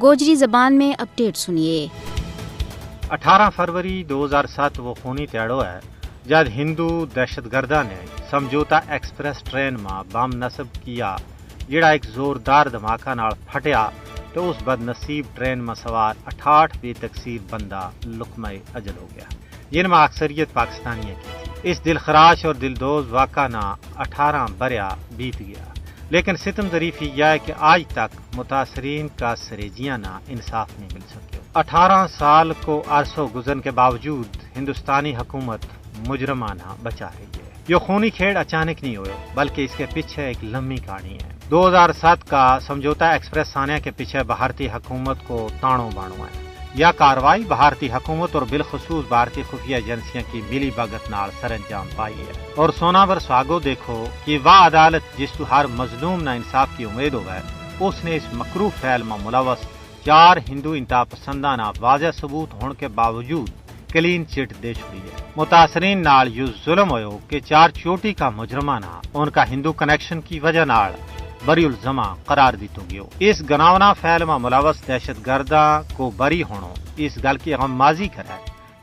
گوجری زبان میں اپڈیٹ سنیے۔ 18 فروری 2007 وہ خونی تیڑو ہے جب ہندو دہشت گردہ نے سمجھوتا ایکسپریس ٹرین میں بم نصب کیا جڑا ایک زوردار دھماکہ نال پھٹیا تو اس بد نصیب ٹرین میں سوار 68 بے تکثیر بندہ لقمہ اجل ہو گیا، جن میں اکثریت پاکستانیوں کی تھی۔ اس دلخراش اور دلدوز واقعہ نہ 18 بریا بیت گیا، لیکن ستم ظریفی یہ ہے کہ آج تک متاثرین کا سریجیاں نہ انصاف نہیں مل سکے۔ 18 سال کو عرصوں گزرنے کے باوجود ہندوستانی حکومت مجرمانہ بچا رہی ہے۔ یہ خونی کھیڑ اچانک نہیں ہوئے بلکہ اس کے پیچھے ایک لمبی کہانی ہے۔ 2007 کا سمجھوتا ایکسپریس سانیہ کے پیچھے بھارتی حکومت کو تانو بانو ہے۔ یہ کارروائی بھارتی حکومت اور بالخصوص بھارتی خفیہ ایجنسیاں کی ملی بھگت نال سر انجام پائی ہے۔ اور سوناور سواگو دیکھو کہ وہ عدالت جس تو ہر مظلوم نہ انصاف کی امید ہوئے، اس نے اس مکروہ فعل میں ملوث 4 ہندو انتہا پسندانہ واضح ثبوت ہونے کے باوجود کلین چٹ دے چھوڑی ہے۔ متاثرین نال یوں ظلم ہوئے کہ 4 چوٹی کا مجرمانہ ان کا ہندو کنیکشن کی وجہ نال بری الزما قرار دیتو گیو۔ اس گناونا فعل میں ملوث دہشت گردہ کو بری ہونا اس گل کی غمازی کرے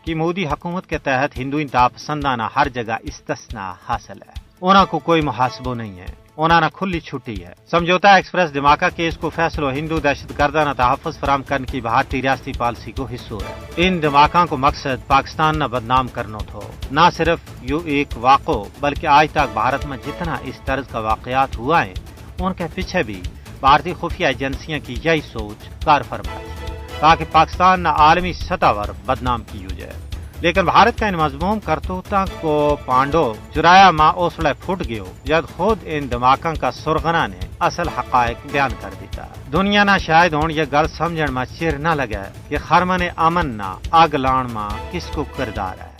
کہ مودی حکومت کے تحت ہندو انتہا پسندانہ ہر جگہ استثناء حاصل ہے، انہوں کو کوئی محاسبہ نہیں ہے، انہوں نے کھلی چھٹی ہے۔ سمجھوتا ایکسپریس دھماکہ کیس کو فیصلہ ہندو دہشت گردہ نہ تحفظ فراہم کرنے کی بھارتی ریاستی پالیسی کو حصہ ہے۔ ان دھماکوں کو مقصد پاکستان نہ بدنام کرنا تھا۔ نہ صرف یہ ایک واقعہ بلکہ آج تک بھارت میں جتنا اس طرز کا واقعات ہوا ہے ان کے پیچھے بھی بھارتی خفیہ ایجنسیاں کی یہی سوچ کار فرما تھی تاکہ پاکستان نہ عالمی سطح پر بدنام کی ہو جائے۔ لیکن بھارت کا ان مضموم کرتوتوں کو پانڈو جرایا ماں اوسڑے پھٹ گیو جب خود ان دھماکوں کا سرغنا نے اصل حقائق بیان کر دیتا۔ دنیا نہ شاید ہون یہ گل سمجھن میں چیر نہ لگے کہ خرمن امن نہ آگ لان ماں کس کو کردار ہے۔